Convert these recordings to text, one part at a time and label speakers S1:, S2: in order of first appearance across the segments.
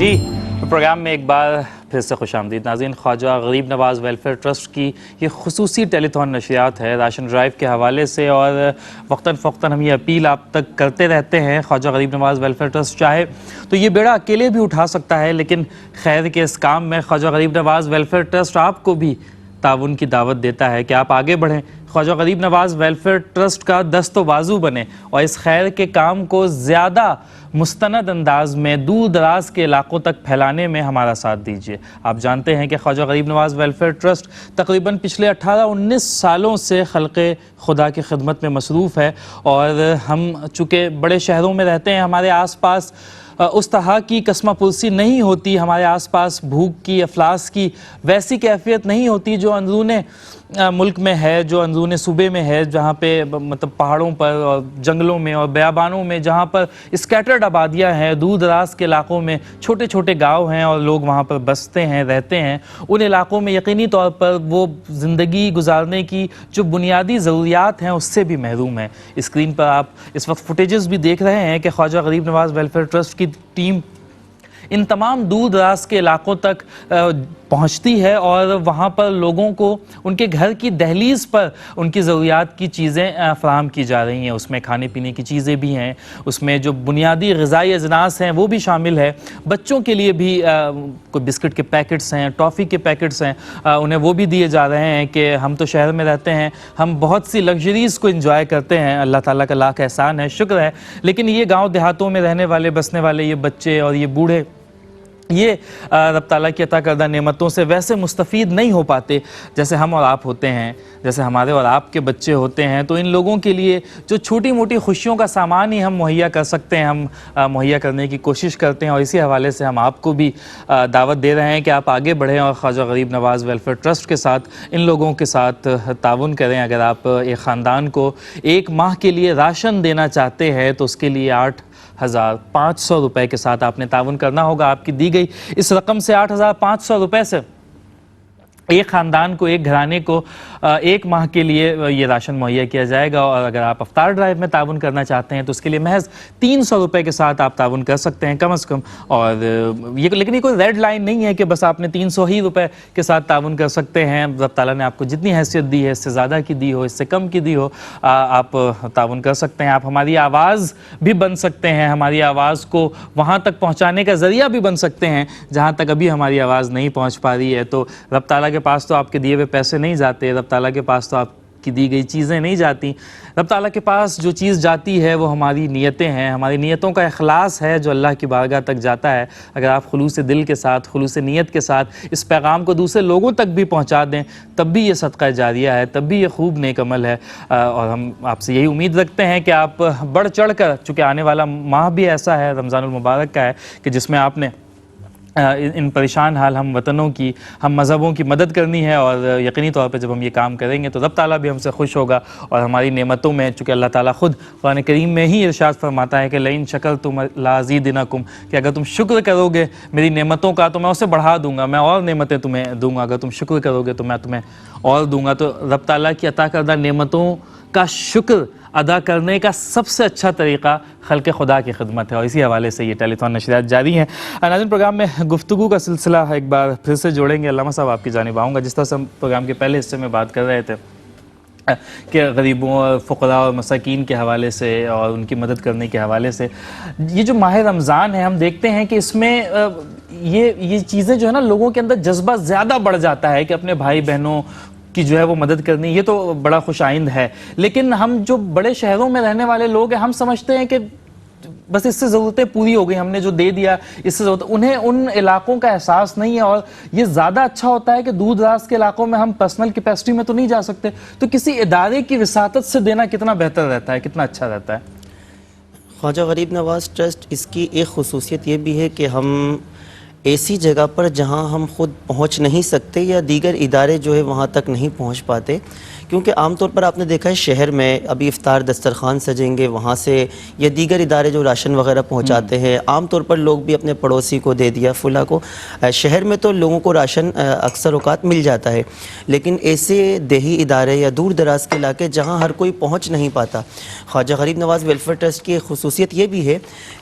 S1: جی programme میں ایک بار پھر سے خوش آمدید ناظرین. خواجہ غریب نواز ویلفیئر ٹرسٹ کی یہ خصوصی ٹیلی تھون نشریات ہے راشن ڈرائیو کے حوالے سے، اور وقتاً فوقتاً ہم یہ اپیل آپ تک کرتے رہتے ہیں. خواجہ غریب نواز ویلفیئر ٹرسٹ چاہے تو یہ بیڑا اکیلے بھی اٹھا سکتا ہے، لیکن خیر کے اس کام میں خواجہ غریب نواز ویلفیئر ٹرسٹ آپ کو بھی تعاون کی دعوت دیتا ہے کہ آپ آگے بڑھیں، خواجہ غریب نواز ویلفیئر ٹرسٹ کا دست و بازو بنے اور اس خیر کے کام کو زیادہ مستند انداز میں دور دراز کے علاقوں تک پھیلانے میں ہمارا ساتھ دیجیے. آپ جانتے ہیں کہ خواجہ غریب نواز ویلفیئر ٹرسٹ تقریباً پچھلے 18-19 سالوں سے خلق خدا کی خدمت میں مصروف ہے، اور ہم چونکہ بڑے شہروں میں رہتے ہیں، ہمارے آس پاس اس طرح کی کسمہ پرسی نہیں ہوتی، ہمارے آس پاس بھوک کی افلاس کی ویسی کیفیت نہیں ہوتی جو اندرون ملک میں ہے، جو اندرون صوبے میں ہے، جہاں پہ مطلب پہاڑوں پر اور جنگلوں میں اور بیابانوں میں جہاں پر اسکیٹرڈ آبادیاں ہیں، دور دراز کے علاقوں میں چھوٹے چھوٹے گاؤں ہیں اور لوگ وہاں پر بستے ہیں، رہتے ہیں. ان علاقوں میں یقینی طور پر وہ زندگی گزارنے کی جو بنیادی ضروریات ہیں اس سے بھی محروم ہیں. اسکرین پر آپ اس وقت فوٹیجز بھی دیکھ رہے ہیں کہ خواجہ غریب نواز ویلفیئر ٹرسٹ کی ٹیم ان تمام دور دراز کے علاقوں تک پہنچتی ہے اور وہاں پر لوگوں کو ان کے گھر کی دہلیز پر ان کی ضروریات کی چیزیں فراہم کی جا رہی ہیں. اس میں کھانے پینے کی چیزیں بھی ہیں، اس میں جو بنیادی غذائی اجناس ہیں وہ بھی شامل ہے. بچوں کے لیے بھی کوئی بسکٹ کے پیکٹس ہیں، ٹافی کے پیکٹس ہیں، انہیں وہ بھی دیے جا رہے ہیں کہ ہم تو شہر میں رہتے ہیں، ہم بہت سی لگژریز کو انجوائے کرتے ہیں، اللہ تعالیٰ کا لاکھ احسان ہے، شکر ہے، لیکن یہ گاؤں دیہاتوں میں رہنے والے بسنے والے یہ بچے اور یہ بوڑھے یہ رب تعالیٰ کی عطا کردہ نعمتوں سے ویسے مستفید نہیں ہو پاتے جیسے ہم اور آپ ہوتے ہیں، جیسے ہمارے اور آپ کے بچے ہوتے ہیں. تو ان لوگوں کے لیے جو چھوٹی موٹی خوشیوں کا سامان ہی ہم مہیا کر سکتے ہیں، ہم مہیا کرنے کی کوشش کرتے ہیں، اور اسی حوالے سے ہم آپ کو بھی دعوت دے رہے ہیں کہ آپ آگے بڑھیں اور خواجہ غریب نواز ویلفیئر ٹرسٹ کے ساتھ ان لوگوں کے ساتھ تعاون کریں. اگر آپ ایک خاندان کو 1 ماہ کے لیے راشن دینا چاہتے ہیں تو اس کے لیے 8,500 روپے کے ساتھ آپ نے تعاون کرنا ہوگا. آپ کی دی گئی اس رقم سے 8,500 روپے سے ایک خاندان کو، ایک گھرانے کو 1 ماہ کے لیے یہ راشن مہیا کیا جائے گا. اور اگر آپ افطار ڈرائیو میں تعاون کرنا چاہتے ہیں تو اس کے لیے محض 300 روپے کے ساتھ آپ تعاون کر سکتے ہیں کم از کم. اور لیکن یہ کوئی ریڈ لائن نہیں ہے کہ بس آپ نے 300 ہی روپے کے ساتھ تعاون کر سکتے ہیں. رب تعالیٰ نے آپ کو جتنی حیثیت دی ہے، اس سے زیادہ کی دی ہو، اس سے کم کی دی ہو، آپ تعاون کر سکتے ہیں. آپ ہماری آواز بھی بن سکتے ہیں، ہماری آواز کو وہاں تک پہنچانے کا ذریعہ بھی بن سکتے ہیں جہاں تک ابھی ہماری آواز نہیں پہنچ پا رہی ہے. تو رب تعالیٰ کے پاس تو آپ کے دیے ہوئے پیسے نہیں جاتے، رب تعالیٰ کے پاس تو آپ کی دی گئی چیزیں نہیں جاتی. رب تعالیٰ کے پاس جو چیز جاتی ہے وہ ہماری نیتیں ہیں، ہماری نیتوں کا اخلاص ہے جو اللہ کی بارگاہ تک جاتا ہے. اگر آپ خلوص دل کے ساتھ، خلوص نیت کے ساتھ اس پیغام کو دوسرے لوگوں تک بھی پہنچا دیں تب بھی یہ صدقہ جاریہ ہے، تب بھی یہ خوب نیک عمل ہے. اور ہم آپ سے یہی امید رکھتے ہیں کہ آپ بڑھ چڑھ کر، چونکہ آنے والا ماہ بھی ایسا ہے، رمضان المبارک کا ہے، کہ جس میں آپ نے ان پریشان حال ہم وطنوں کی، ہم مذہبوں کی مدد کرنی ہے. اور یقینی طور پہ جب ہم یہ کام کریں گے تو رب تعالیٰ بھی ہم سے خوش ہوگا اور ہماری نعمتوں میں، چونکہ اللہ تعالیٰ خود قرآن کریم میں ہی ارشاد فرماتا ہے کہ لئن شکرتم لازیدنکم، کہ اگر تم شکر کرو گے میری نعمتوں کا تو میں اسے بڑھا دوں گا، میں اور نعمتیں تمہیں دوں گا. اگر تم شکر کرو گے تو میں تمہیں اور دوں گا. تو رب تعالیٰ کی عطا کردہ نعمتوں کا شکر ادا کرنے کا سب سے اچھا طریقہ خلق خدا کی خدمت ہے، اور اسی حوالے سے یہ ٹیلی تھون نشریات جاری ہیں. ناظرین، پروگرام میں گفتگو کا سلسلہ ایک بار پھر سے جوڑیں گے. علامہ صاحب آپ کی جانب آؤں گا. جس طرح سے ہم پروگرام کے پہلے حصے میں بات کر رہے تھے کہ غریبوں اور فقراء اور مساکین کے حوالے سے اور ان کی مدد کرنے کے حوالے سے، یہ جو ماہ رمضان ہے ہم دیکھتے ہیں کہ اس میں یہ چیزیں جو ہے نا لوگوں کے اندر جذبہ زیادہ بڑھ جاتا ہے کہ اپنے بھائی بہنوں کی جو ہے وہ مدد کرنی. یہ تو بڑا خوش آئند ہے، لیکن ہم جو بڑے شہروں میں رہنے والے لوگ ہیں ہم سمجھتے ہیں کہ بس اس سے ضرورتیں پوری ہو گئی، ہم نے جو دے دیا اس سے ضرورت. انہیں ان علاقوں کا احساس نہیں ہے، اور یہ زیادہ اچھا ہوتا ہے کہ دور دراز کے علاقوں میں ہم پرسنل کیپیسٹی میں تو نہیں جا سکتے، تو کسی ادارے کی وساطت سے دینا کتنا بہتر رہتا ہے، کتنا اچھا رہتا ہے.
S2: خواجہ غریب نواز ٹرسٹ، اس کی ایک خصوصیت یہ بھی ہے کہ ہم ایسی جگہ پر جہاں ہم خود پہنچ نہیں سکتے یا دیگر ادارے جو ہے وہاں تک نہیں پہنچ پاتے، کیونکہ عام طور پر آپ نے دیکھا ہے شہر میں ابھی افطار دسترخوان سجیں گے وہاں سے یا دیگر ادارے جو راشن وغیرہ پہنچاتے ہیں، عام طور پر لوگ بھی اپنے پڑوسی کو دے دیا فلاں کو، شہر میں تو لوگوں کو راشن اکثر اوقات مل جاتا ہے، لیکن ایسے دیہی ادارے یا دور دراز کے علاقے جہاں ہر کوئی پہنچ نہیں پاتا، خواجہ غریب نواز ویلفیئر ٹرسٹ کی خصوصیت یہ بھی ہے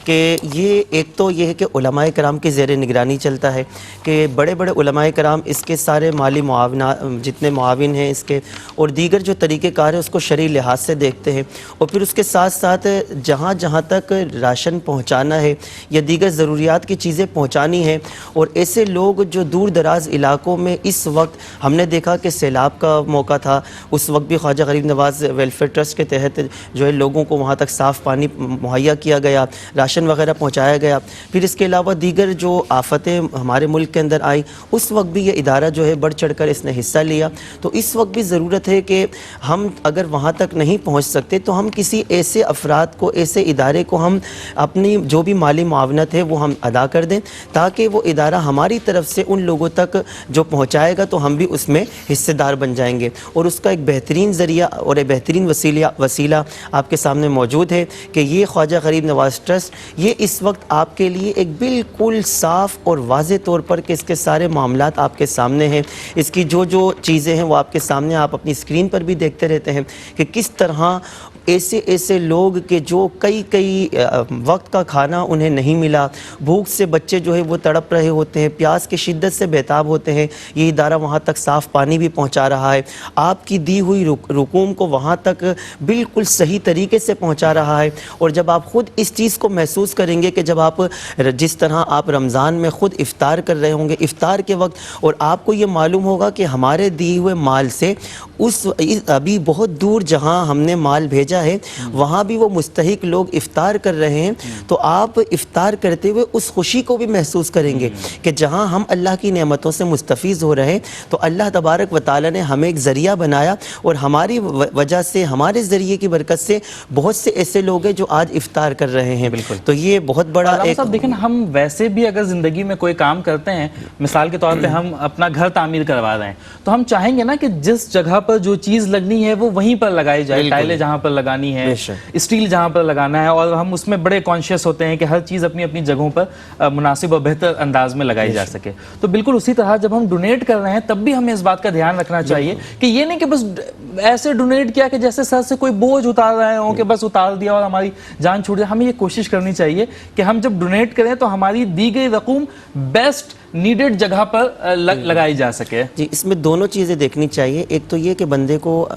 S2: کہ یہ ایک تو یہ ہے کہ علماء کرام کے زیر نگرانی چلتا ہے، کہ بڑے بڑے علماء کرام اس کے سارے مالی معاونات جتنے معاون ہیں اس کے اور دیگر جو طریقہ کار ہے اس کو شرعی لحاظ سے دیکھتے ہیں، اور پھر اس کے ساتھ ساتھ جہاں جہاں تک راشن پہنچانا ہے یا دیگر ضروریات کی چیزیں پہنچانی ہیں، اور ایسے لوگ جو دور دراز علاقوں میں اس وقت ہم نے دیکھا کہ سیلاب کا موقع تھا، اس وقت بھی خواجہ غریب نواز ویلفیئر ٹرسٹ کے تحت جو ہے لوگوں کو وہاں تک صاف پانی مہیا کیا گیا، راشن وغیرہ پہنچایا گیا، پھر اس کے علاوہ دیگر جو آفتیں ہمارے ملک کے اندر آئی اس وقت بھی یہ ادارہ جو ہے بڑھ چڑھ کر اس نے حصہ لیا۔ تو اس وقت بھی ضرورت ہے کہ ہم اگر وہاں تک نہیں پہنچ سکتے تو ہم کسی ایسے افراد کو، ایسے ادارے کو ہم اپنی جو بھی مالی معاونت ہے وہ ہم ادا کر دیں، تاکہ وہ ادارہ ہماری طرف سے ان لوگوں تک جو پہنچائے گا تو ہم بھی اس میں حصے دار بن جائیں گے۔ اور اس کا ایک بہترین ذریعہ اور ایک بہترین وسیلہ آپ کے سامنے موجود ہے کہ یہ خواجہ غریب نواز ٹرسٹ یہ اس وقت آپ کے لیے ایک بالکل صاف اور واضح طور پر کہ اس کے سارے معاملات آپ کے سامنے ہیں، اس کی جو چیزیں ہیں وہ آپ کے سامنے، آپ اپنی اسکرین پر بھی دیکھتے رہتے ہیں کہ کس طرح ایسے لوگ کہ جو کئی وقت کا کھانا انہیں نہیں ملا، بھوک سے بچے جو ہے وہ تڑپ رہے ہوتے ہیں، پیاس کی شدت سے بے-تاب ہوتے ہیں، یہ ادارہ وہاں تک صاف پانی بھی پہنچا رہا ہے، آپ کی دی ہوئی رقوم کو وہاں تک بالکل صحیح طریقے سے پہنچا رہا ہے۔ اور جب آپ خود اس چیز کو محسوس کریں گے کہ جب آپ جس طرح آپ رمضان میں خود افطار کر رہے ہوں گے افطار کے وقت، اور آپ کو یہ معلوم ہوگا کہ ہمارے دیے ہوئے مال سے ابھی بہت دور جہاں ہم نے مال بھیجا ہے وہاں بھی وہ مستحق لوگ افطار کر رہے ہیں، تو آپ افطار کرتے ہوئے اس خوشی کو بھی محسوس کریں گے کہ جہاں ہم اللہ کی نعمتوں سے مستفیض ہو رہے ہیں تو اللہ تبارک و تعالیٰ نے ہمیں ایک ذریعہ بنایا، اور ہماری وجہ سے، ہمارے ذریعے کی برکت سے بہت سے ایسے لوگ ہیں جو آج افطار کر رہے ہیں۔ تو یہ بہت بڑا ایک
S1: صاحب دیکھیں، ہم ویسے بھی اگر زندگی میں کوئی کام کرتے ہیں، مثال کے طور پہ ہم اپنا گھر تعمیر کروا رہے ہیں تو ہم چاہیں گے نا کہ جس جگہ پر جو چیز لگنی ہے وہ وہیں پر لگائی جائے، ٹائلیں جہاں پر لگانی ہے، اسٹیل جہاں پر لگانا ہے، اور ہم اس میں بڑے کانشیس ہوتے ہیں کہ ہر چیز اپنی اپنی جگہوں پر مناسب اور بہتر انداز میں لگائی جا سکے۔ تو بالکل اسی طرح جب ہم ڈونیٹ کر رہے ہیں تب بھی ہمیں اس بات کا دھیان رکھنا چاہیے کہ یہ نہیں کہ بس ایسے ڈونیٹ کیا کہ جیسے سر سے کوئی بوجھ اتار رہے ہوں کہ بس اتار دیا اور ہماری جان چھوٹ جائے۔ ہمیں یہ کوشش کرنی چاہیے کہ ہم جب ڈونیٹ کریں تو ہماری دی گئی رقم بیسٹ نیڈڈ جگہ پر لگائی جا سکے۔
S2: جی، اس میں دونوں چیزیں دیکھنی چاہیے، ایک تو یہ کہ بندے کو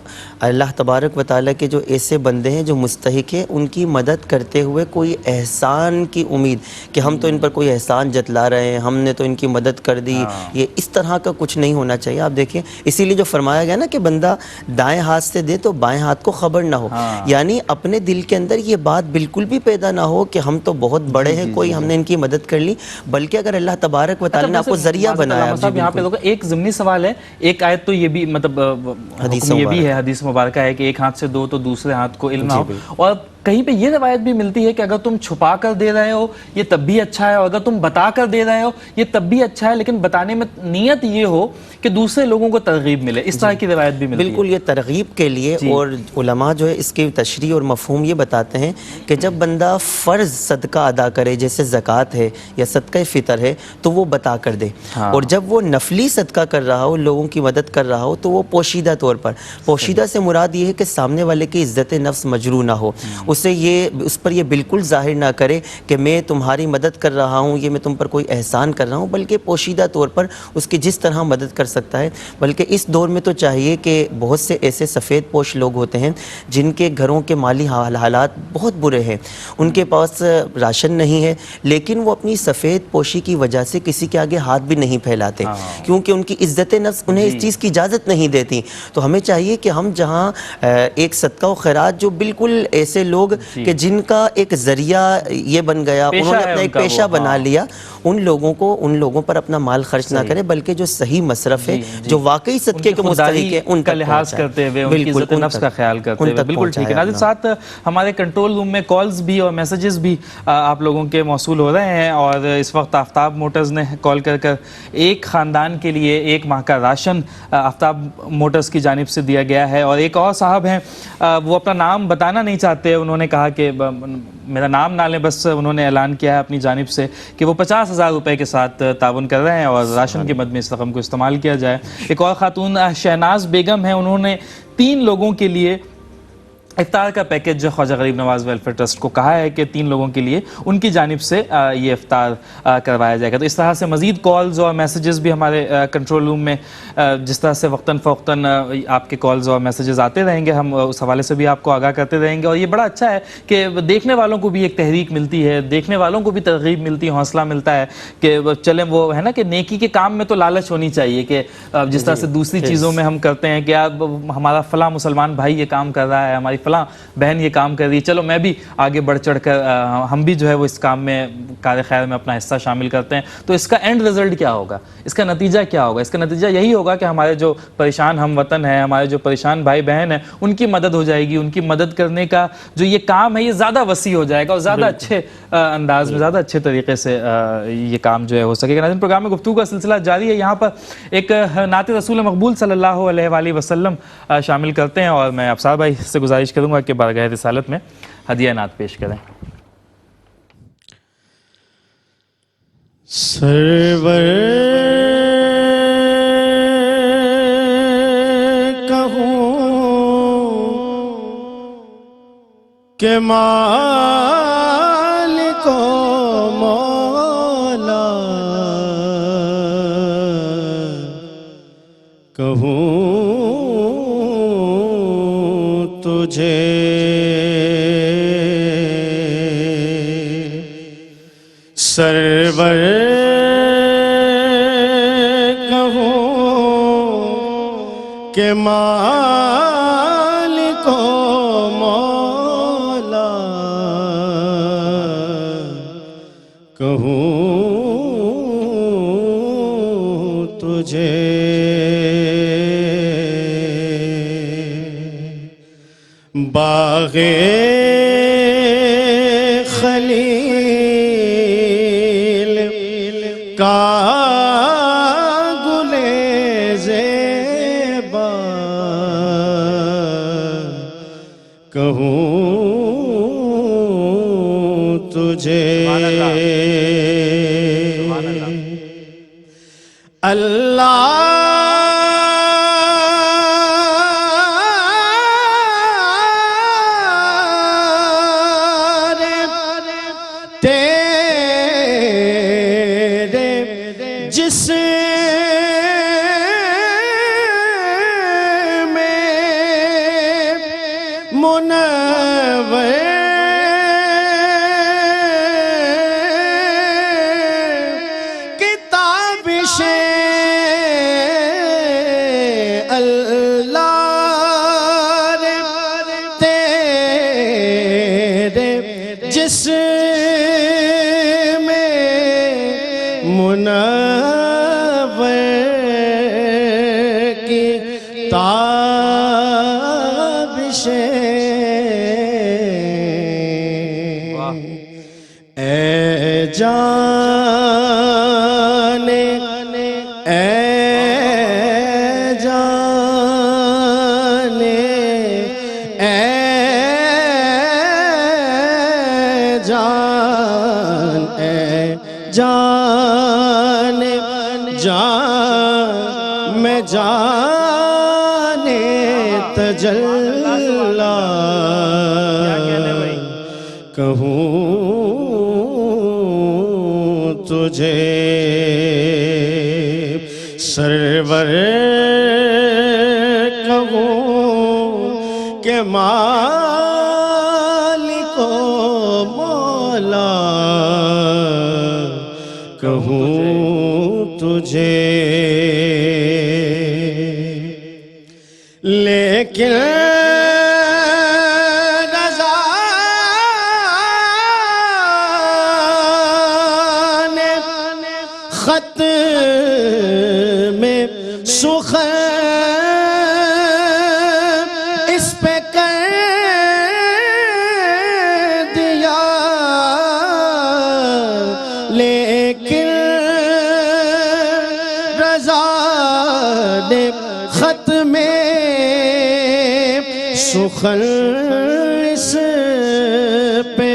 S2: اللہ تبارک و تعالیٰ کے جو ایسے بندے ہیں جو مستحق ہیں ان کی مدد کرتے ہوئے کوئی احسان کی امید کہ ہم تو ان پر کوئی احسان جتلا رہے ہیں، ہم نے تو ان کی مدد کر دی، یہ اس طرح کا کچھ نہیں ہونا چاہیے۔ آپ دیکھیں اسی لیے جو فرمایا گیا نا کہ بندہ دائیں ہاتھ سے دے تو بائیں ہاتھ کو خبر نہ ہو، یعنی اپنے دل کے اندر یہ بات بالکل بھی پیدا نہ ہو کہ ہم تو بہت بڑے ہیں، کوئی ہم نے ان کی مدد کر لی، بلکہ اگر اللہ تبارک و تعالیٰ نے آپ کو ذریعہ بنایا۔
S1: یہاں پہ ایک ضمنی سوال ہے، ایک آیت تو یہ بھی مطلب حکم یہ بھی ہے، حدیث مبارکہ ہے کہ ایک ہاتھ سے دو تو دوسرے ہاتھ کو علم نہ ہو، اور کہیں پہ یہ روایت بھی ملتی ہے کہ اگر تم چھپا کر دے رہے ہو یہ تب بھی اچھا ہے، اور اگر تم بتا کر دے رہے ہو یہ تب بھی اچھا ہے، لیکن بتانے میں نیت یہ ہو کہ دوسرے لوگوں کو ترغیب ملے، اس طرح کی روایت بھی ملتی ہے۔
S2: بالکل، یہ ترغیب کے لیے، اور علماء جو ہے اس کی تشریح اور مفہوم یہ بتاتے ہیں کہ جب بندہ فرض صدقہ ادا کرے جیسے زکوٰۃ ہے یا صدقہ فطر ہے تو وہ بتا کر دے، اور جب وہ نفلی صدقہ کر رہا ہو، لوگوں کی مدد کر رہا ہو، تو وہ پوشیدہ طور پر، پوشیدہ سے مراد یہ ہے کہ سامنے والے کی عزت نفس مجروح نہ ہو، اس پر یہ بالکل ظاہر نہ کرے کہ میں تمہاری مدد کر رہا ہوں، یہ میں تم پر کوئی احسان کر رہا ہوں، بلکہ پوشیدہ طور پر اس کی جس طرح مدد کر سکتا ہے۔ بلکہ اس دور میں تو چاہیے کہ بہت سے ایسے سفید پوش لوگ ہوتے ہیں جن کے گھروں کے مالی حالات بہت برے ہیں، ان کے پاس راشن نہیں ہے، لیکن وہ اپنی سفید پوشی کی وجہ سے کسی کے آگے ہاتھ بھی نہیں پھیلاتے، کیونکہ ان کی عزت نفس انہیں اس چیز کی اجازت نہیں دیتی۔ تو ہمیں چاہیے کہ ہم جہاں ایک صدقہ و خیرات جو بالکل ایسے لوگ کہ جن کا ایک ذریعہ یہ بن گیا، انہوں نے اپنا ایک پیشہ بنا لیا، ان لوگوں پر اپنا مال خرچ نہ کریں، بلکہ جو صحیح مصرف ہے، جو واقعی صدقے کے مستحق ہے، ان
S1: کا لحاظ کرتے ہوئے، ان کی عزت نفس کا خیال کرتے ہوئے. بالکل ٹھیک ہے. ناظرین، ساتھ ہمارے کنٹرول روم میں کالز بھی اور میسیجز بھی آپ لوگوں کے موصول ہو رہے ہیں، اور اس وقت آفتاب موٹرز نے کال کر ایک خاندان کے لیے 1 ماہ کا راشن آفتاب موٹرز کی جانب سے دیا گیا ہے. اور ایک اور صاحب ہیں، وہ اپنا نام بتانا نہیں چاہتے، انہوں نے کہا کہ میرا نام نہ لیں، بس انہوں نے اعلان کیا ہے اپنی جانب سے کہ وہ 50,000 روپے کے ساتھ تعاون کر رہے ہیں اور راشن کی مد میں اس رقم کو استعمال کیا جائے. ایک اور خاتون شہناز بیگم ہیں، انہوں نے 3 لوگوں کے لیے افطار کا پیکج خواجہ غریب نواز ویلفیئر ٹرسٹ کو کہا ہے کہ 3 لوگوں کے لیے ان کی جانب سے یہ افطار کروایا جائے گا. تو اس طرح سے مزید کالز اور میسیجز بھی ہمارے کنٹرول روم میں جس طرح سے وقتاً فوقتاً آپ کے کالز اور میسیجز آتے رہیں گے، ہم اس حوالے سے بھی آپ کو آگاہ کرتے رہیں گے. اور یہ بڑا اچھا ہے کہ دیکھنے والوں کو بھی ایک تحریک ملتی ہے، دیکھنے والوں کو بھی ترغیب ملتی ہے، حوصلہ ملتا ہے کہ چلیں، وہ ہے نا کہ نیکی کے کام میں تو لالچ ہونی چاہیے کہ جس طرح سے دوسری چیزوں میں ہم کرتے ہیں کہ اب ہمارا فلاں مسلمان بھائی یہ کام کر رہا ہے، ہماری فلاں بہن یہ کام کر رہی ہے، چلو میں بھی آگے بڑھ چڑھ کر ہم بھی جو ہے وہ اس کام میں کار خیر میں اپنا حصہ شامل کرتے ہیں. تو اس کا اینڈ رزلٹ کیا ہوگا، اس کا نتیجہ کیا ہوگا؟ اس کا نتیجہ یہی ہوگا کہ ہمارے جو پریشان ہم وطن ہیں، ہمارے جو پریشان بھائی بہن ہیں، ان کی مدد ہو جائے گی. ان کی مدد کرنے کا جو یہ کام ہے یہ زیادہ وسیع ہو جائے گا اور زیادہ اچھے انداز میں، زیادہ اچھے طریقے سے یہ کام جو ہے ہو سکے گا. ناظرین، پروگرام میں گفتگو کا سلسلہ جاری ہے. یہاں پر ایک نعت رسول مقبول صلی اللہ علیہ وآلہ وسلم شامل کرتے ہیں، اور میں افسار بھائی سے گزارش کروں گا کہ بارگاہ رسالت میں ہدیہ نعت پیش کریں.
S3: سرور کہوں کہ مالک و مولا، کہوں تجھے سرور کہوں کہ مالک و مولا، کہوں تجھے باغ خلیل کا گل زیبا، کہوں تجھے اللہ جس میں منور کتابش اللہ تیرے جس میں منور کی تابش اے جان، اے جان، اے جان، اے جان، جان میں جان تجلی کہوں تجھے سرور کہوں کہ مالک و مولا، کہوں تجھے لیکن رضا نے خط میں سخن اس پہ کر دیا، لیکن رضا نے خط میں سخن اس پہ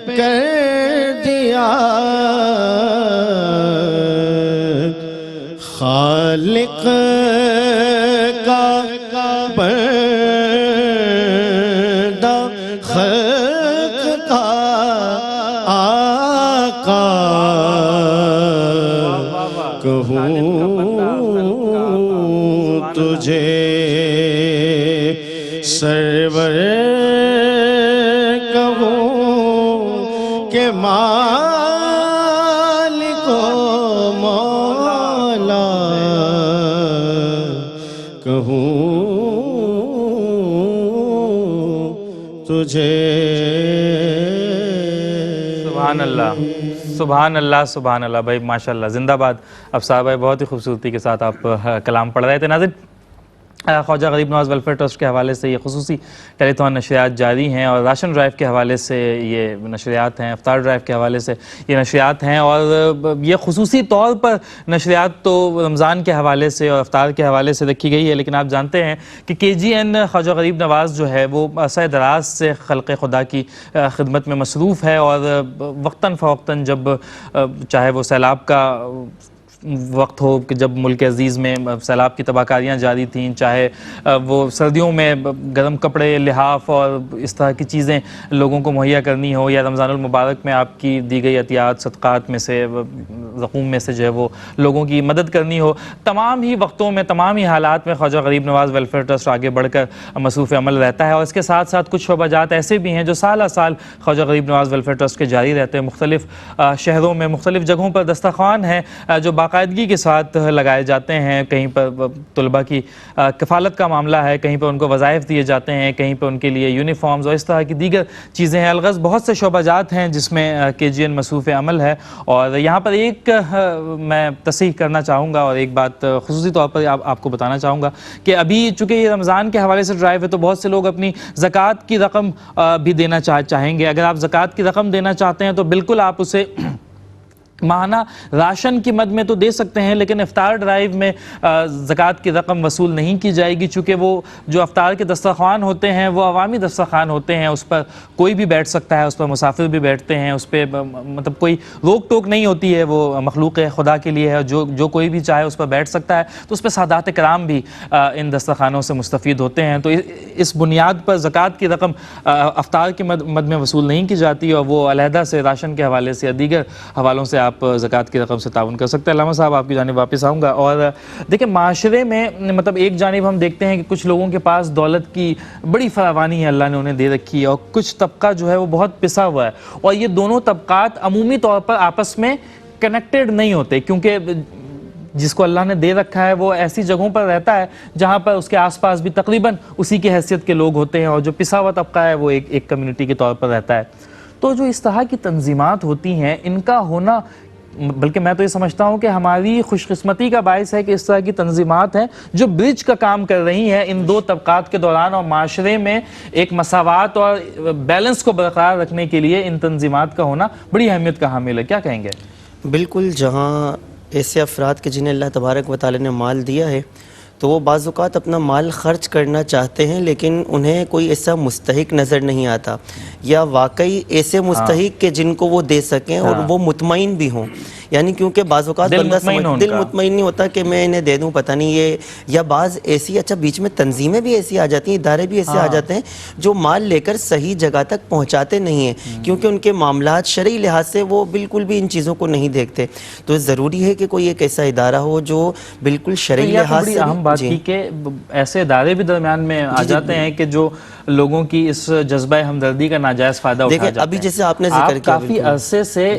S3: کر دیا۔ خالق کا بندہ، خلق کا آقا، کہوں تجھے سرور، کہوں کہ مالک و مولا، کہوں تجھے۔
S1: سبحان اللہ، سبحان اللہ، سبحان اللہ بھائی، ماشاءاللہ، زندہ باد افسار بھائی، بہت ہی خوبصورتی کے ساتھ آپ کلام پڑھ رہے تھے۔ ناظرین، خواجہ غریب نواز ویلفیئر ٹرسٹ کے حوالے سے یہ خصوصی ٹیلی تھون نشریات جاری ہیں، اور راشن ڈرائیو کے حوالے سے یہ نشریات ہیں، افطار ڈرائیو کے حوالے سے یہ نشریات ہیں، اور یہ خصوصی طور پر نشریات تو رمضان کے حوالے سے اور افطار کے حوالے سے رکھی گئی ہے، لیکن آپ جانتے ہیں کہ KGN خواجہ غریب نواز جو ہے وہ عرصہ دراز سے خلق خدا کی خدمت میں مصروف ہے، اور وقتاً فوقتاً جب چاہے وہ سیلاب کا وقت ہو کہ جب ملک عزیز میں سیلاب کی تباہ کاریاں جاری تھیں، چاہے وہ سردیوں میں گرم کپڑے، لحاف اور اس طرح کی چیزیں لوگوں کو مہیا کرنی ہو، یا رمضان المبارک میں آپ کی دی گئی عطیات صدقات میں سے، رقوم میں سے جو ہے وہ لوگوں کی مدد کرنی ہو، تمام ہی وقتوں میں، تمام ہی حالات میں خواجہ غریب نواز ویلفیئر ٹرسٹ آگے بڑھ کر مصروف عمل رہتا ہے، اور اس کے ساتھ ساتھ کچھ شعبہ جات ایسے بھی ہیں جو سالہ سال خواجہ غریب نواز ویلفیئر ٹرسٹ کے جاری رہتے ہیں۔ مختلف شہروں میں مختلف جگہوں پر دسترخوان ہیں جو باقاعدگی کے ساتھ لگائے جاتے ہیں، کہیں پر طلباء کی کفالت کا معاملہ ہے، کہیں پر ان کو وظائف دیے جاتے ہیں، کہیں پر ان کے لیے یونیفارمز اور اس طرح کی دیگر چیزیں ہیں۔ الغرض بہت سے شعبہ جات ہیں جس میں KGN مصروف عمل ہے، اور یہاں پر ایک میں تصحیح کرنا چاہوں گا اور ایک بات خصوصی طور پر آپ کو بتانا چاہوں گا کہ ابھی چونکہ یہ رمضان کے حوالے سے ڈرائیو ہے تو بہت سے لوگ اپنی زکوٰۃ کی رقم بھی دینا چاہیں گے۔ اگر آپ زکوٰۃ کی رقم دینا چاہتے ہیں تو بالکل آپ اسے ماہانہ راشن کی مد میں تو دے سکتے ہیں، لیکن افطار ڈرائیو میں زکوٰۃ کی رقم وصول نہیں کی جائے گی، چونکہ وہ جو افطار کے دسترخوان ہوتے ہیں وہ عوامی دسترخوان ہوتے ہیں، اس پر کوئی بھی بیٹھ سکتا ہے، اس پر مسافر بھی بیٹھتے ہیں، اس پہ مطلب کوئی روک ٹوک نہیں ہوتی ہے، وہ مخلوق خدا کے لیے ہے، جو کوئی بھی چاہے اس پر بیٹھ سکتا ہے، تو اس پہ سادات کرام بھی ان دسترخوانوں سے مستفید ہوتے ہیں۔ تو اس بنیاد پر زکوٰۃ کی رقم افطار کی مد میں وصول نہیں کی جاتی، اور وہ علیحدہ سے راشن کے حوالے سے یا دیگر حوالوں سے آپ زکوٰۃ کی رقم سے تعاون کر سکتے ہیں۔ علامہ صاحب آپ کی جانب واپس آؤں گا، اور دیکھیں معاشرے میں مطلب ایک جانب ہم دیکھتے ہیں کہ کچھ لوگوں کے پاس دولت کی بڑی فراوانی ہے، اللہ نے انہیں دے رکھی ہے، اور کچھ طبقہ جو ہے وہ بہت پسا ہوا ہے، اور یہ دونوں طبقات عمومی طور پر آپس میں کنیکٹڈ نہیں ہوتے، کیونکہ جس کو اللہ نے دے رکھا ہے وہ ایسی جگہوں پر رہتا ہے جہاں پر اس کے آس پاس بھی تقریباً اسی کی حیثیت کے لوگ ہوتے ہیں، اور جو پسا ہوا طبقہ ہے وہ ایک کمیونٹی کے طور پر رہتا ہے۔ تو جو اس طرح کی تنظیمات ہوتی ہیں ان کا ہونا، بلکہ میں تو یہ سمجھتا ہوں کہ ہماری خوش قسمتی کا باعث ہے کہ اس طرح کی تنظیمات ہیں جو برج کا کام کر رہی ہیں ان دو طبقات کے دوران، اور معاشرے میں ایک مساوات اور بیلنس کو برقرار رکھنے کے لیے ان تنظیمات کا ہونا بڑی اہمیت کا حامل ہے۔ کیا کہیں گے؟
S2: بالکل، جہاں ایسے افراد کے جنہیں اللہ تبارک و تعالی نے مال دیا ہے تو وہ بعض اوقات اپنا مال خرچ کرنا چاہتے ہیں، لیکن انہیں کوئی ایسا مستحق نظر نہیں آتا، یا واقعی ایسے مستحق کہ جن کو وہ دے سکیں اور وہ مطمئن بھی ہوں، یعنی کیونکہ بعض اوقات دل مطمئن نہیں ہوتا کہ میں انہیں دے دوں، پتہ نہیں یہ، یا بعض ایسی اچھا بیچ میں تنظیمیں بھی ایسی آ جاتی ہیں، ادارے بھی ایسے آ جاتے ہیں جو مال لے کر صحیح جگہ تک پہنچاتے نہیں ہیں، کیونکہ ان کے معاملات شرعی لحاظ سے وہ بالکل بھی ان چیزوں کو نہیں دیکھتے۔ تو ضروری ہے کہ کوئی ایک ایسا ادارہ ہو جو بالکل شرعی لحاظ سے
S1: بات کی کہ ایسے ادارے بھی درمیان میں آ جاتے ہیں کہ جو لوگوں کی اس جذبہ ہمدردی کا ناجائز فائدہ اٹھا جاتے ہیں۔
S2: ابھی جیسے آپ نے ذکر کیا،
S1: کافی عرصے سے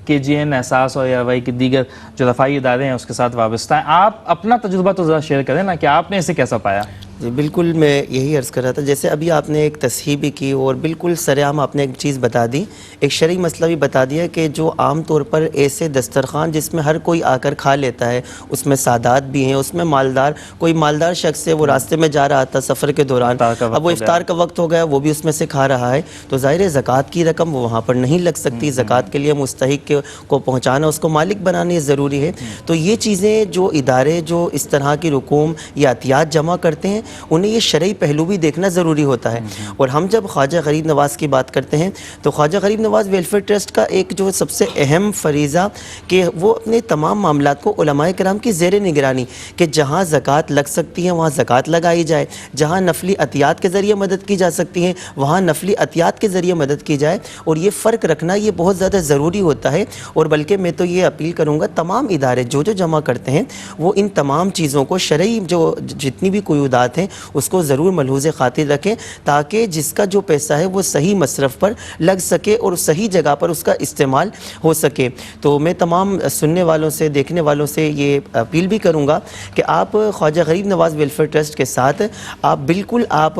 S1: KGN احساس اور یاروائی کی دیگر جو رفاہی ادارے ہیں اس کے ساتھ وابستہ ہیں، آپ اپنا تجربہ تو ذرا شیئر کریں نا کہ آپ نے اسے کیسا پایا؟
S2: جی بالکل، میں یہی عرض کر رہا تھا، جیسے ابھی آپ نے ایک تصحیح بھی کی اور بالکل سرعام آپ نے ایک چیز بتا دی، ایک شرعی مسئلہ بھی بتا دیا کہ جو عام طور پر ایسے دسترخوان جس میں ہر کوئی آ کر کھا لیتا ہے، اس میں سادات بھی ہیں، اس میں مالدار، کوئی مالدار شخص ہے وہ راستے میں جا رہا تھا سفر کے دوران، اب وہ افطار کا وقت ہو گیا، وہ بھی اس میں سے کھا رہا ہے، تو ظاہر ہے زکوٰۃ کی رقم وہ وہاں پر نہیں لگ سکتی، زکوٰۃ کے لیے مستحق کو پہنچانا، اس کو مالک بنانا ضروری ہے۔ تو یہ چیزیں جو ادارے جو اس طرح کی رقوم یا عطیات جمع کرتے ہیں، انہیں یہ شرعی پہلو بھی دیکھنا ضروری ہوتا ہے۔ اور ہم جب خواجہ غریب نواز کی بات کرتے ہیں تو خواجہ غریب نواز ویلفیئر ٹرسٹ کا ایک جو سب سے اہم فریضہ کہ وہ اپنے تمام معاملات کو علماء کرام کی زیر نگرانی، کہ جہاں زکوٰۃ لگ سکتی ہے وہاں زکوٰۃ لگائی جائے، جہاں نفلی عطیات کے ذریعے مدد کی جا سکتی ہے وہاں نفلی عطیات کے ذریعے مدد کی جائے، اور یہ فرق رکھنا یہ بہت زیادہ ضروری ہوتا ہے۔ اور بلکہ میں تو یہ اپیل کروں گا تمام ادارے جو جمع کرتے ہیں وہ ان تمام چیزوں کو شرعی جو جتنی بھی قیودات ہیں اس کو ضرور ملحوظ خاطر رکھیں، تاکہ جس کا جو پیسہ ہے وہ صحیح مصرف پر لگ سکے اور صحیح جگہ پر اس کا استعمال ہو سکے۔ تو میں تمام سننے والوں سے، دیکھنے والوں سے یہ اپیل بھی کروں گا کہ آپ خواجہ غریب نواز ویلفیئر ٹرسٹ کے ساتھ آپ بالکل آپ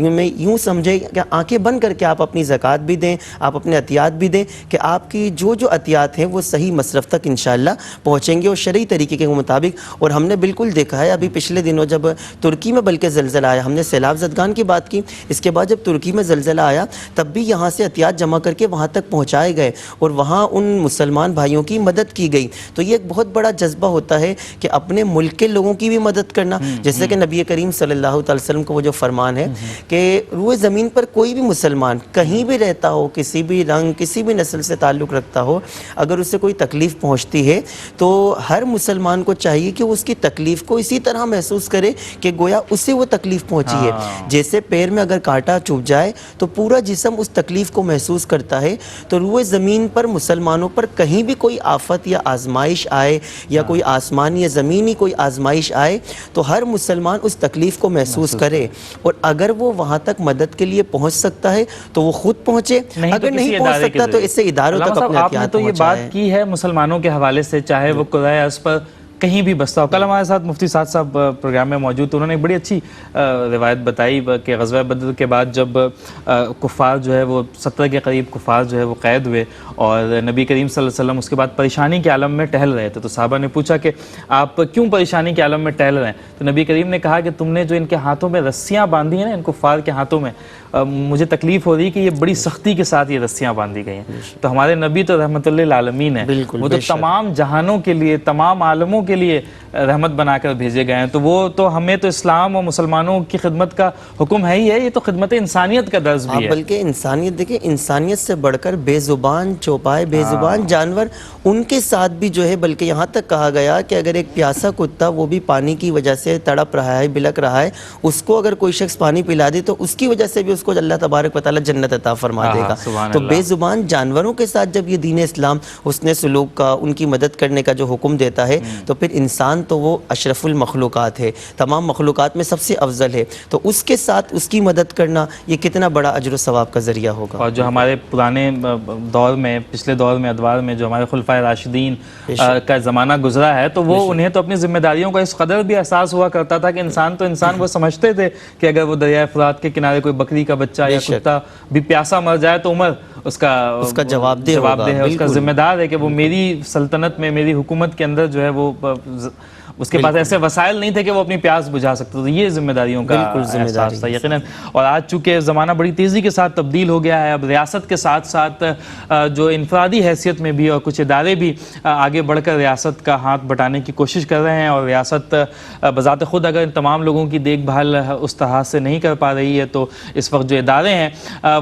S2: میں یوں سمجھیں کہ آنکھیں بند کر کے آپ اپنی زکوٰۃ بھی دیں، آپ اپنے عطیات بھی دیں، کہ آپ کی جو عطیات ہیں وہ صحیح مصرف تک انشاءاللہ پہنچیں گے اور شرعی طریقے کے مطابق۔ اور ہم نے بالکل دیکھا ہے ابھی پچھلے دنوں جب ترکی میں بلکہ زلزلہ آیا، ہم نے سیلاب زدگان کی بات کی، اس کے بعد جب ترکی میں زلزلہ آیا تب بھی یہاں سے عطیات جمع کر کے وہاں تک پہنچائے گئے اور وہاں ان مسلمان بھائیوں کی مدد کی گئی۔ تو یہ ایک بہت بڑا جذبہ ہوتا ہے کہ اپنے ملک کے لوگوں کی بھی مدد کرنا، جیسے کہ نبی کریم صلی اللہ تعالی وسلم کو وہ جو فرمان ہے کہ روئے زمین پر کوئی بھی مسلمان کہیں بھی رہتا ہو، کسی بھی رنگ کسی بھی نسل سے تعلق رکھتا ہو، اگر اسے کوئی تکلیف پہنچتی ہے تو ہر مسلمان کو چاہیے کہ اس کی تکلیف کو اسی طرح محسوس کرے کہ گویا اسے وہ تکلیف پہنچی ہے۔ جیسے پیر میں اگر کانٹا چبھ جائے تو پورا جسم اس تکلیف کو محسوس کرتا ہے، تو روئے زمین پر مسلمانوں پر کہیں بھی کوئی آفت یا آزمائش آئے یا کوئی آسمانی یا زمینی کوئی آزمائش آئے تو ہر مسلمان اس تکلیف کو محسوس کرے، اور اگر وہ وہاں تک مدد کے لیے پہنچ سکتا ہے تو وہ خود پہنچے، اگر نہیں پہنچ سکتا تو اس سے اداروں تک اپنے
S1: آپ نے تو یہ بات کی ہے مسلمانوں کے حوالے سے، چاہے وہ قرائے ارض پر کہیں بھی بستا ہو۔ کل ہمارے ساتھ مفتی سعد صاحب پروگرام میں موجود تھے، انہوں نے ایک بڑی اچھی روایت بتائی کہ غزوہ بدر کے بعد جب کفار جو ہے وہ 70 کے قریب کفار جو ہے وہ قید ہوئے اور نبی کریم صلی اللہ علیہ وسلم اس کے بعد پریشانی کے عالم میں ٹہل رہے تھے، تو صحابہ نے پوچھا کہ آپ کیوں پریشانی کے عالم میں ٹہل رہے ہیں؟ تو نبی کریم نے کہا کہ تم نے جو ان کے ہاتھوں میں رسیاں باندھی ہیں نا، ان کفار کے ہاتھوں میں، مجھے تکلیف ہو رہی کہ یہ بڑی سختی کے ساتھ یہ رسیاں باندھی گئی ہیں۔ تو ہمارے نبی تو رحمت للعالمین ہیں، وہ تو تمام جہانوں کے لیے، تمام عالموں کے لیے رحمت بنا کر بھیجے گئے ہیں، تو وہ تو ہمیں تو اسلام اور مسلمانوں کی خدمت کا حکم ہے ہی ہے، یہ تو خدمت انسانیت کا درس بھی ہے۔
S2: بلکہ انسانیت دیکھیں، انسانیت سے بڑھ کر بے زبان چوپائے، بے زبان جانور، ان کے ساتھ بھی جو ہے بلکہ یہاں تک کہا گیا کہ اگر ایک پیاسا کتا وہ بھی پانی کی وجہ سے تڑپ رہا ہے، بلک رہا ہے، اس کو اگر کوئی شخص پانی پلا دے تو اس کی وجہ سے بھی اس کو اللہ تبارک و تعالی جنت عطا فرما دے گا۔ تو بے زبان جانوروں کے ساتھ جب یہ دین اسلام حسن سلوک کا، ان کی مدد کرنے کا جو حکم دیتا ہے، تو پھر انسان تو وہ اشرف المخلوقات ہے، تمام مخلوقات میں سب سے افضل ہے، تو اس کے ساتھ اس کی مدد کرنا یہ کتنا بڑا اجر و ثواب کا ذریعہ ہوگا۔
S1: اور جو ہمارے پرانے دور میں، پچھلے دور میں، ادوار میں جو ہمارے خلفائے راشدین کا زمانہ گزرا ہے، تو وہ انہیں تو اپنی ذمہ داریوں کا اس قدر بھی احساس ہوا کرتا تھا کہ انسان تو انسان، وہ سمجھتے تھے کہ اگر وہ دریائے فرات کے کنارے کوئی بکری کا بچہ یا کتا بھی پیاسا مر جائے تو عمر اس کا جواب دہ ہے، اس کا ذمہ دار ہے کہ وہ میری سلطنت میں، میری حکومت کے اندر جو ہے وہ اس کے پاس ایسے وسائل نہیں تھے کہ وہ اپنی پیاس بجھا سکتا، تو یہ ذمہ داریوں کا احساس تھا یقیناً۔ اور آج چونکہ زمانہ بڑی تیزی کے ساتھ تبدیل ہو گیا ہے، اب ریاست کے ساتھ ساتھ جو انفرادی حیثیت میں بھی اور کچھ ادارے بھی آگے بڑھ کر ریاست کا ہاتھ بٹانے کی کوشش کر رہے ہیں، اور ریاست بذات خود اگر ان تمام لوگوں کی دیکھ بھال اس طرح سے نہیں کر پا رہی ہے، تو اس وقت جو ادارے ہیں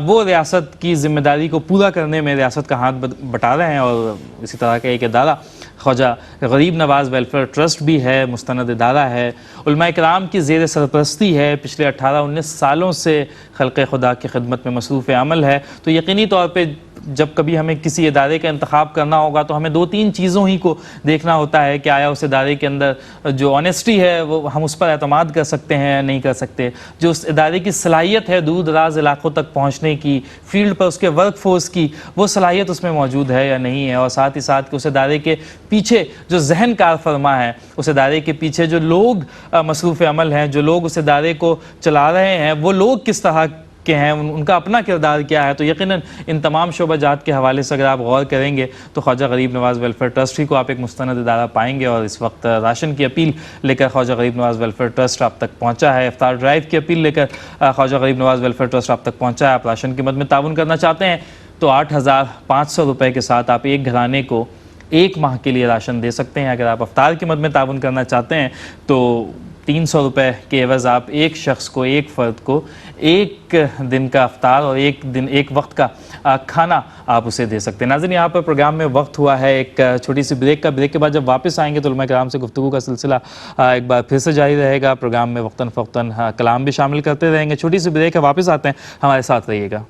S1: وہ ریاست کی ذمہ داری کو پورا کرنے میں ریاست کا ہاتھ بٹا رہے ہیں، اور اسی طرح کا ایک ادارہ خواجہ غریب نواز ویلفیئر ٹرسٹ بھی ہے، مستند ادارہ ہے، علماء کرام کی زیر سرپرستی ہے، پچھلے 18-19 سالوں سے خلق خدا کی خدمت میں مصروف عمل ہے، تو یقینی طور پہ جب کبھی ہمیں کسی ادارے کا انتخاب کرنا ہوگا تو ہمیں 2-3 چیزوں ہی کو دیکھنا ہوتا ہے کہ آیا اس ادارے کے اندر جو آنیسٹی ہے وہ ہم اس پر اعتماد کر سکتے ہیں یا نہیں کر سکتے، جو اس ادارے کی صلاحیت ہے دور دراز علاقوں تک پہنچنے کی، فیلڈ پر اس کے ورک فورس کی وہ صلاحیت اس میں موجود ہے یا نہیں ہے، اور ساتھ ہی ساتھ کہ اس ادارے کے پیچھے جو ذہن کار فرما ہے، اس ادارے کے پیچھے جو لوگ مصروف عمل ہیں، جو لوگ اس ادارے کو چلا رہے ہیں، وہ لوگ کس طرح کے ہیں، ان کا اپنا کردار کیا ہے۔ تو یقیناً ان تمام شعبہ جات کے حوالے سے اگر آپ غور کریں گے تو خواجہ غریب نواز ویلفیئر ٹرسٹ ہی کو آپ ایک مستند ادارہ پائیں گے، اور اس وقت راشن کی اپیل لے کر خواجہ غریب نواز ویلفیئر ٹرسٹ آپ تک پہنچا ہے، افطار ڈرائیو کی اپیل لے کر خواجہ غریب نواز ویلفیئر ٹرسٹ آپ تک پہنچا ہے۔ آپ راشن کی مد میں تعاون کرنا چاہتے ہیں تو 8,500 روپے کے ساتھ آپ ایک گھرانے کو 1 ماہ کے لیے راشن دے سکتے ہیں۔ اگر آپ افطار کی مد میں تعاون کرنا چاہتے ہیں تو 300 روپے کے عوض آپ ایک شخص کو، ایک فرد کو 1 دن کا افطار اور 1 وقت کا کھانا آپ اسے دے سکتے ہیں۔ ناظرین، یہاں پر پروگرام میں وقت ہوا ہے ایک چھوٹی سی بریک کا۔ بریک کے بعد جب واپس آئیں گے تو علماء کرام سے گفتگو کا سلسلہ ایک بار پھر سے جاری رہے گا۔ پروگرام میں وقتاً فوقتاً کلام بھی شامل کرتے رہیں گے۔ چھوٹی سی بریک ہے، واپس آتے ہیں، ہمارے ساتھ رہیے گا۔